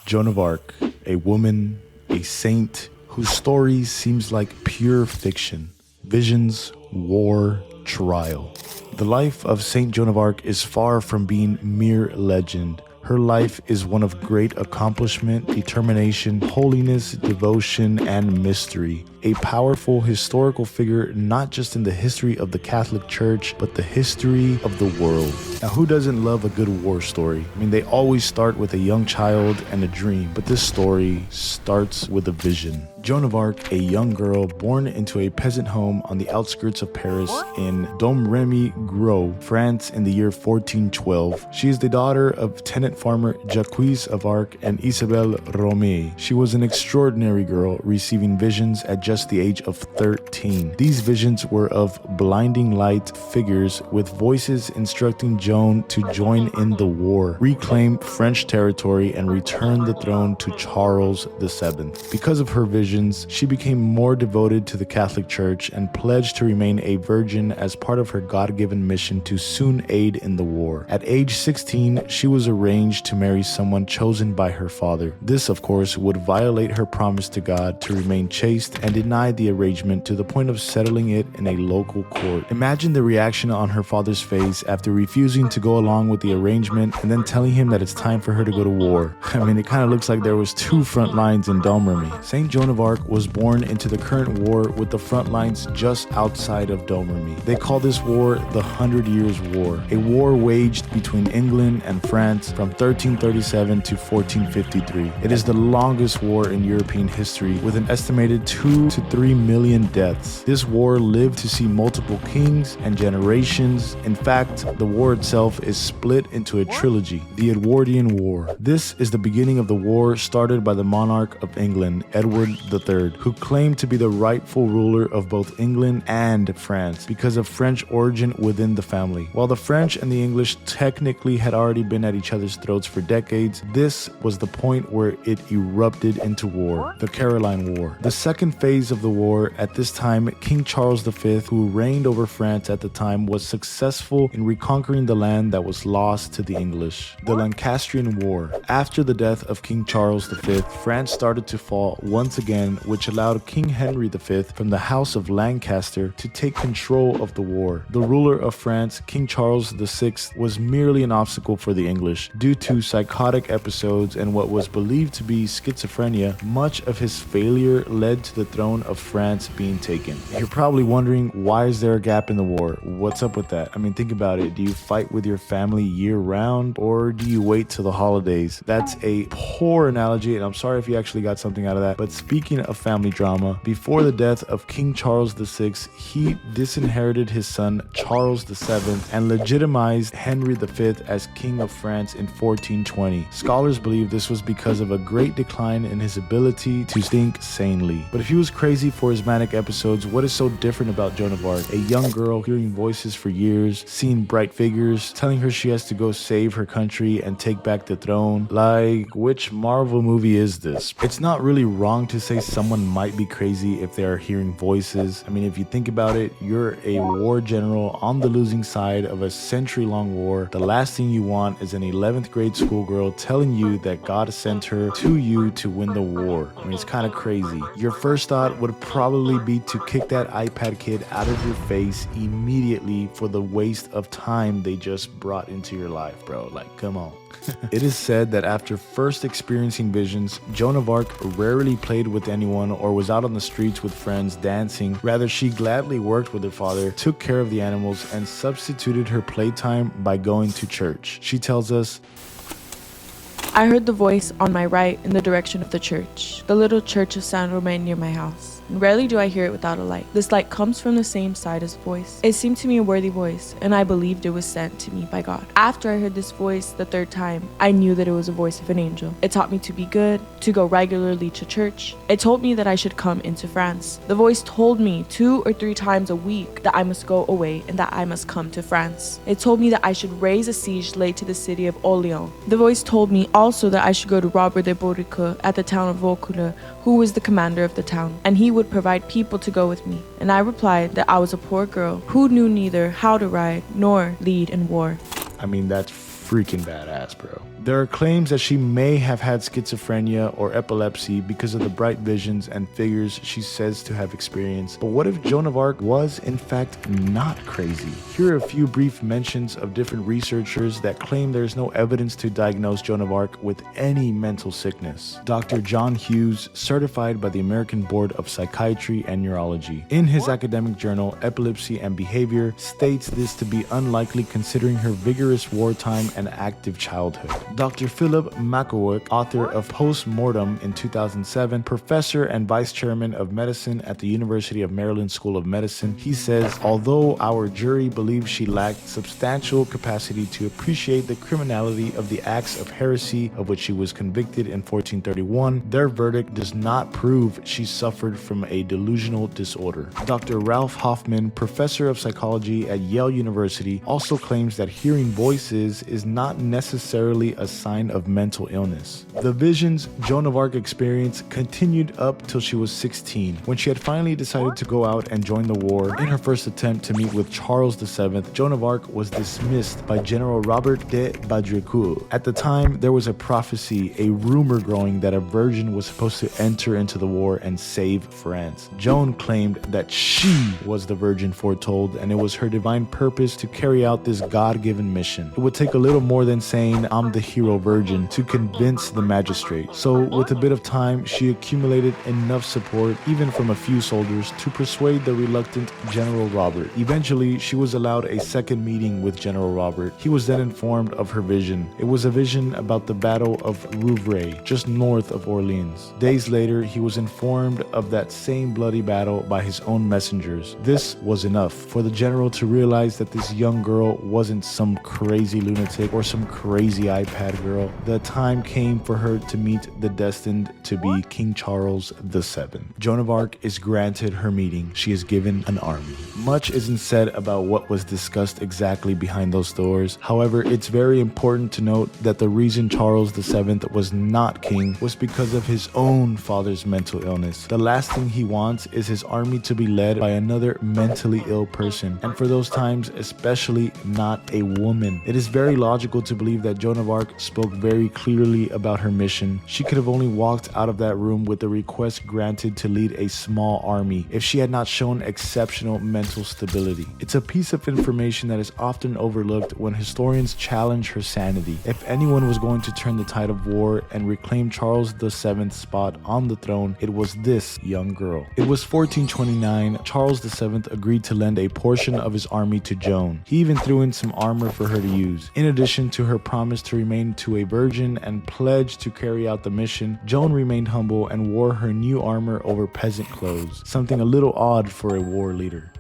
Joan of Arc, a woman, a saint, whose story seems like pure fiction. Visions, war, trial. The life of Saint Joan of Arc is far from being mere legend. Her life is one of great accomplishment, determination, holiness, devotion, and mystery. A powerful historical figure not just in the history of the Catholic Church, but the history of the world. Now, who doesn't love a good war story? I mean, they always start with a young child and a dream, but this story starts with a vision. Joan of Arc, a young girl born into a peasant home on the outskirts of Paris in Domremy, France in the year 1412. She is the daughter of tenant farmer Jacques of Arc and Isabelle Romée. She was an extraordinary girl, receiving visions at just the age of 13. These visions were of blinding light figures with voices instructing Joan to join in the war, reclaim French territory, and return the throne to Charles VII. Because of her visions, she became more devoted to the Catholic Church and pledged to remain a virgin as part of her God-given mission to soon aid in the war. At age 16, she was arranged to marry someone chosen by her father. This, of course, would violate her promise to God to remain chaste and deny the arrangement to the point of settling it in a local court. Imagine the reaction on her father's face after refusing to go along with the arrangement and then telling him that it's time for her to go to war. I mean, it kind of looks like there was two front lines in Domremy. Saint Joan of Arc was born into the current war with the front lines just outside of Domremy. They call this war the 100 Years' War, a war waged between England and France from 1337 to 1453. It is the longest war in European history with an estimated 2 to 3 million deaths. This war lived to see multiple kings and generations. In fact, the war itself is split into a trilogy, the Edwardian War. This is the beginning of the war started by the monarch of England, Edward III, who claimed to be the rightful ruler of both England and France because of French origin within the family. While the French and the English technically had already been at each other's throats for decades, this was the point where it erupted into war, the Caroline War. The second phase of the war, at this time, King Charles V, who reigned over France at the time, was successful in reconquering the land that was lost to the English. The Lancastrian War. After the death of King Charles V, France started to fall once again, which allowed King Henry V from the House of Lancaster to take control of the war. The ruler of France, King Charles VI, was merely an obstacle for the English. Due to psychotic episodes and what was believed to be schizophrenia, much of his failure led to the throne of France being taken. You're probably wondering, why is there a gap in the war? What's up with that? I mean, think about it. Do you fight with your family year-round, or do you wait till the holidays? That's a poor analogy, and I'm sorry if you actually got something out of that. But speaking of family drama, before the death of King Charles VI, he disinherited his son Charles VII and legitimized Henry V as King of France in 1420. Scholars believe this was because of a great decline in his ability to think sanely. But if he was crazy for his manic episodes, what is so different about Joan of Arc? A young girl hearing voices for years, seeing bright figures, telling her she has to go save her country and take back the throne. Like, which Marvel movie is this? It's not really wrong to say someone might be crazy if they are hearing voices. I mean, if you think about it, you're a war general on the losing side of a century-long war. The last thing you want is an 11th grade schoolgirl telling you that God sent her to you to win the war. I mean, it's kind of crazy. Your first thought would probably be to kick that iPad kid out of your face immediately for the waste of time they just brought into your life, bro. Like, come on. It is said that after first experiencing visions, Joan of Arc rarely played with anyone or was out on the streets with friends dancing. Rather, she gladly worked with her father, took care of the animals, and substituted her playtime by going to church. She tells us, I heard the voice on my right in the direction of the church, the little church of Saint Romain near my house. Rarely do I hear it without a light. This light comes from the same side as voice. It seemed to me a worthy voice, and I believed it was sent to me by God. After I heard this voice the third time, I knew that it was a voice of an angel. It taught me to be good, to go regularly to church. It told me that I should come into France. The voice told me 2 or 3 times a week that I must go away and that I must come to France. It told me that I should raise a siege laid to the city of Orleans. The voice told me also that I should go to Robert de Baudricourt at the town of Vaucouleurs, who was the commander of the town, and he would provide people to go with me. And I replied that I was a poor girl who knew neither how to ride nor lead in war. I mean, that's freaking badass, bro. There are claims that she may have had schizophrenia or epilepsy because of the bright visions and figures she says to have experienced. But what if Joan of Arc was, in fact, not crazy? Here are a few brief mentions of different researchers that claim there is no evidence to diagnose Joan of Arc with any mental sickness. Dr. John Hughes, certified by the American Board of Psychiatry and Neurology, in his academic journal Epilepsy and Behavior, states this to be unlikely considering her vigorous wartime and active childhood. Dr. Philip Makowick, author of Post-Mortem in 2007, professor and vice chairman of medicine at the University of Maryland School of Medicine, he says, although our jury believes she lacked substantial capacity to appreciate the criminality of the acts of heresy of which she was convicted in 1431, their verdict does not prove she suffered from a delusional disorder. Dr. Ralph Hoffman, professor of psychology at Yale University, also claims that hearing voices is not necessarily a sign of mental illness. The visions Joan of Arc experienced continued up till she was 16, when she had finally decided to go out and join the war. In her first attempt to meet with Charles VII, Joan of Arc was dismissed by General Robert de Baudricourt. At the time, there was a prophecy, a rumor growing that a virgin was supposed to enter into the war and save France. Joan claimed that she was the virgin foretold, and it was her divine purpose to carry out this God-given mission. It would take a little more than saying, "I'm the hero virgin," to convince the magistrate. So with a bit of time, she accumulated enough support, even from a few soldiers, to persuade the reluctant General Robert. Eventually, she was allowed a second meeting with General Robert. He was then informed of her vision. It was a vision about the Battle of Rouvray, just north of Orleans. Days later, he was informed of that same bloody battle by his own messengers. This was enough for the general to realize that this young girl wasn't some crazy lunatic or some crazy iPad girl. The time came for her to meet the destined to be King Charles VII. Joan of Arc is granted her meeting. She is given an army. Much isn't said about what was discussed exactly behind those doors. However, it's very important to note that the reason Charles VII was not king was because of his own father's mental illness. The last thing he wants is his army to be led by another mentally ill person, and for those times, especially not a woman. It is very logical to believe that Joan of Arc spoke very clearly about her mission. She could have only walked out of that room with the request granted to lead a small army if she had not shown exceptional mental stability. It's a piece of information that is often overlooked when historians challenge her sanity. If anyone was going to turn the tide of war and reclaim Charles VII's spot on the throne, it was this young girl. It was 1429. Charles VII agreed to lend a portion of his army to Joan. He even threw in some armor for her to use. In addition to her promise to remain to a virgin and pledge to carry out the mission, Joan remained humble and wore her new armor over peasant clothes, something a little odd for a war leader.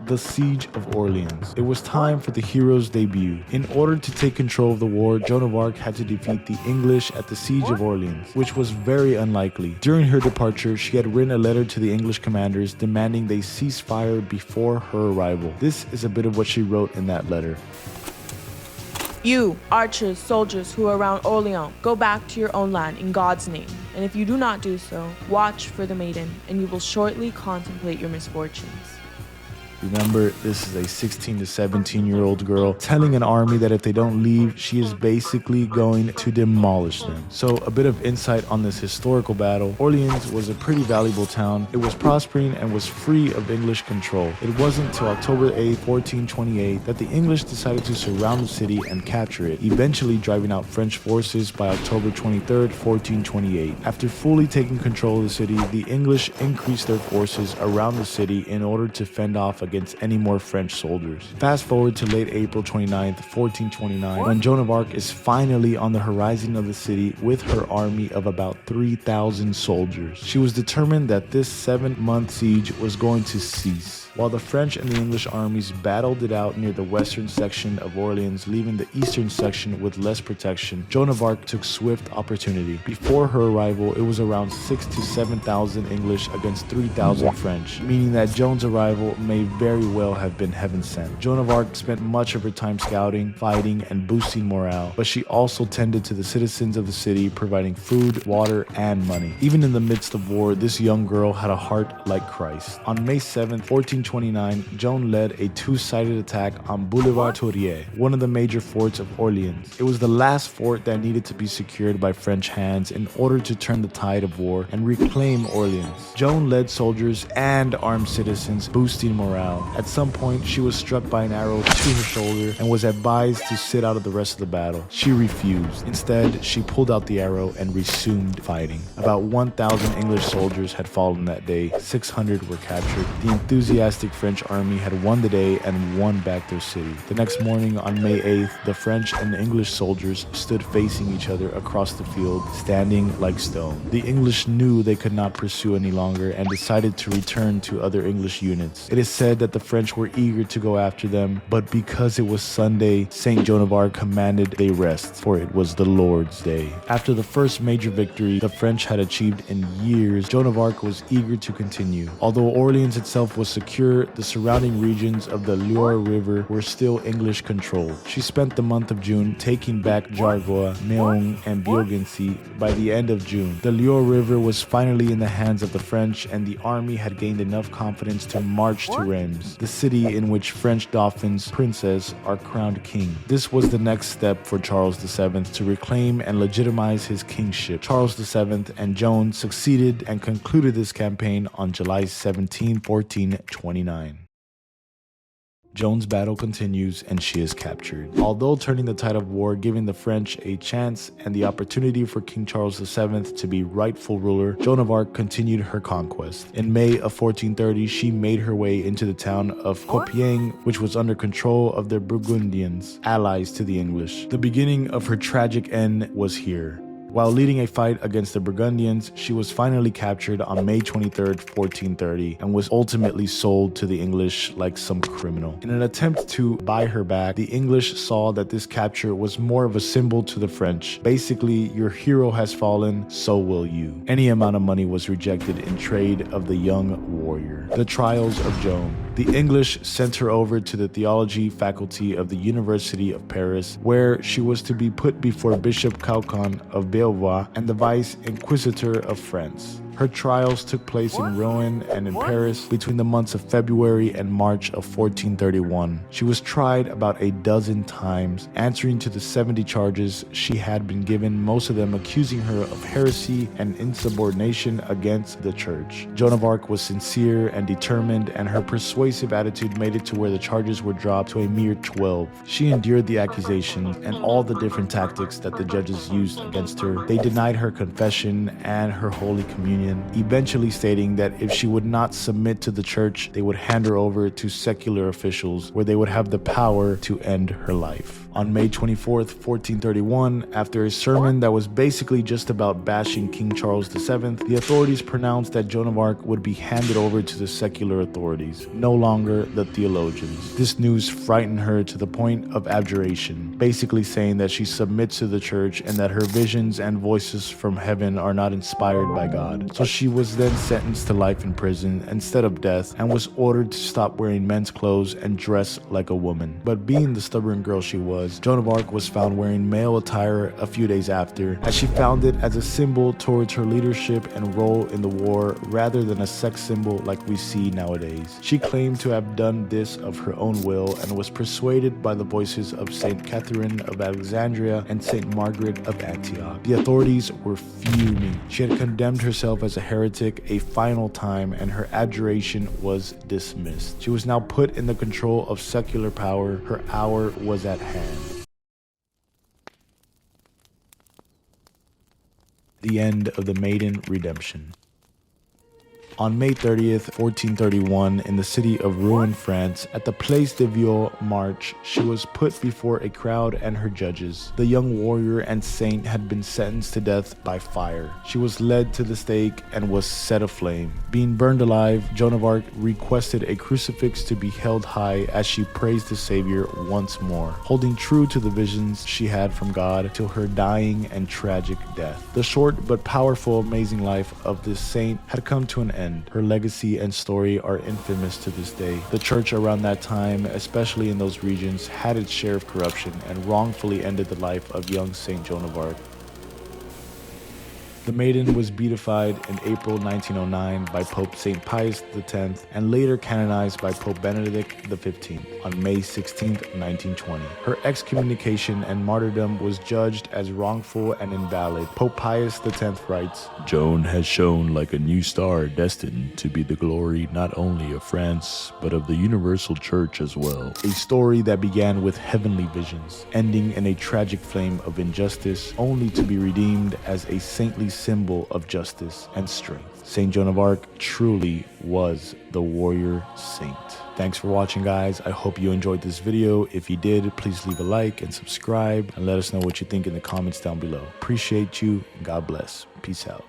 The Siege of Orleans. It was time for the hero's debut. In order to take control of the war, Joan of Arc had to defeat the English at the Siege of Orleans, which was very unlikely. During her departure, she had written a letter to the English commanders demanding they cease fire before her arrival. This is a bit of what she wrote in that letter. You, archers, soldiers who are around Orleans, go back to your own land in God's name. And if you do not do so, watch for the maiden, and you will shortly contemplate your misfortunes. Remember, this is a 16 to 17-year-old girl telling an army that if they don't leave, she is basically going to demolish them. So a bit of insight on this historical battle. Orleans was a pretty valuable town. It was prospering and was free of English control. It wasn't until October 8, 1428 that the English decided to surround the city and capture it, eventually driving out French forces by October 23, 1428. After fully taking control of the city, the English increased their forces around the city in order to fend off against any more French soldiers. Fast forward to late April 29th, 1429, when Joan of Arc is finally on the horizon of the city with her army of about 3,000 soldiers. She was determined that this 7-month siege was going to cease. While the French and the English armies battled it out near the western section of Orleans, leaving the eastern section with less protection, Joan of Arc took swift opportunity. Before her arrival, it was around 6,000 to 7,000 English against 3,000 French, meaning that Joan's arrival may very well have been heaven sent. Joan of Arc spent much of her time scouting, fighting, and boosting morale, but she also tended to the citizens of the city, providing food, water, and money. Even in the midst of war, this young girl had a heart like Christ. On May 7th, 1429, Joan led a two-sided attack on Boulevard Tourier, one of the major forts of Orleans. It was the last fort that needed to be secured by French hands in order to turn the tide of war and reclaim Orleans. Joan led soldiers and armed citizens, boosting morale. At some point, she was struck by an arrow to her shoulder and was advised to sit out of the rest of the battle. She refused. Instead, she pulled out the arrow and resumed fighting. About 1,000 English soldiers had fallen that day. 600 were captured. The enthusiastic French army had won the day and won back their city. The next morning, on May 8th, the French and English soldiers stood facing each other across the field, standing like stone. The English knew they could not pursue any longer and decided to return to other English units. It is said that the French were eager to go after them, but because it was Sunday, Saint Joan of Arc commanded they rest, for it was the Lord's Day. After the first major victory the French had achieved in years, Joan of Arc was eager to continue. Although Orleans itself was secure, the surrounding regions of the Loire River were still English controlled. She spent the month of June taking back Jargeau, Meung, and Beaugency. By the end of June, the Loire River was finally in the hands of the French, and the army had gained enough confidence to march to Reims, the city in which French Dauphin's princes are crowned king. This was the next step for Charles VII to reclaim and legitimize his kingship. Charles VII and Joan succeeded and concluded this campaign on July 17, 1429. Joan's battle continues and she is captured. Although turning the tide of war, giving the French a chance and the opportunity for King Charles VII to be rightful ruler, Joan of Arc continued her conquest. In May of 1430, she made her way into the town of Compiègne, which was under control of the Burgundians, allies to the English. The beginning of her tragic end was here. While leading a fight against the Burgundians, she was finally captured on May 23, 1430, and was ultimately sold to the English like some criminal. In an attempt to buy her back, the English saw that this capture was more of a symbol to the French. Basically, your hero has fallen, so will you. Any amount of money was rejected in trade of the young warrior. The trials of Joan. The English sent her over to the theology faculty of the University of Paris, where she was to be put before Bishop Caucon of Beauvoir and the Vice Inquisitor of France. Her trials took place in Rouen and in Paris between the months of February and March of 1431. She was tried about a dozen times, answering to the 70 charges she had been given, most of them accusing her of heresy and insubordination against the church. Joan of Arc was sincere and determined, and her persuasive attitude made it to where the charges were dropped to a mere 12. She endured the accusations and all the different tactics that the judges used against her. They denied her confession and her Holy Communion, eventually stating that if she would not submit to the church, they would hand her over to secular officials, where they would have the power to end her life. On May 24th, 1431, after a sermon that was basically just about bashing King Charles VII, the authorities pronounced that Joan of Arc would be handed over to the secular authorities, no longer the theologians. This news frightened her to the point of abjuration, basically saying that she submits to the church and that her visions and voices from heaven are not inspired by God. So she was then sentenced to life in prison instead of death, and was ordered to stop wearing men's clothes and dress like a woman. But being the stubborn girl she was, Joan of Arc was found wearing male attire a few days after, as she found it as a symbol towards her leadership and role in the war rather than a sex symbol like we see nowadays. She claimed to have done this of her own will and was persuaded by the voices of Saint Catherine of Alexandria and Saint Margaret of Antioch. The authorities were fuming. She had condemned herself as a heretic a final time, and her abjuration was dismissed. She was now put in the control of secular power. Her hour was at hand. The end of the maiden redemption. On May 30th, 1431, in the city of Rouen, France, at the Place de Vieux Marche, she was put before a crowd and her judges. The young warrior and saint had been sentenced to death by fire. She was led to the stake and was set aflame. Being burned alive, Joan of Arc requested a crucifix to be held high as she praised the Xavier once more, holding true to the visions she had from God till her dying and tragic death. The short but powerful, amazing life of this saint had come to an end. end. Her legacy and story are infamous to this day. The church around that time, especially in those regions, had its share of corruption and wrongfully ended the life of young Saint Joan of Arc. The maiden was beatified in April 1909 by Pope St. Pius X and later canonized by Pope Benedict XV on May 16, 1920. Her excommunication and martyrdom was judged as wrongful and invalid. Pope Pius X writes, "Joan has shone like a new star destined to be the glory not only of France, but of the universal church as well." A story that began with heavenly visions, ending in a tragic flame of injustice, only to be redeemed as a saintly symbol of justice and strength. Saint Joan of Arc truly was the warrior saint. Thanks for watching, guys. I hope you enjoyed this video. If you did, please leave a like and subscribe and let us know what you think in the comments down below. Appreciate you. God bless. Peace out.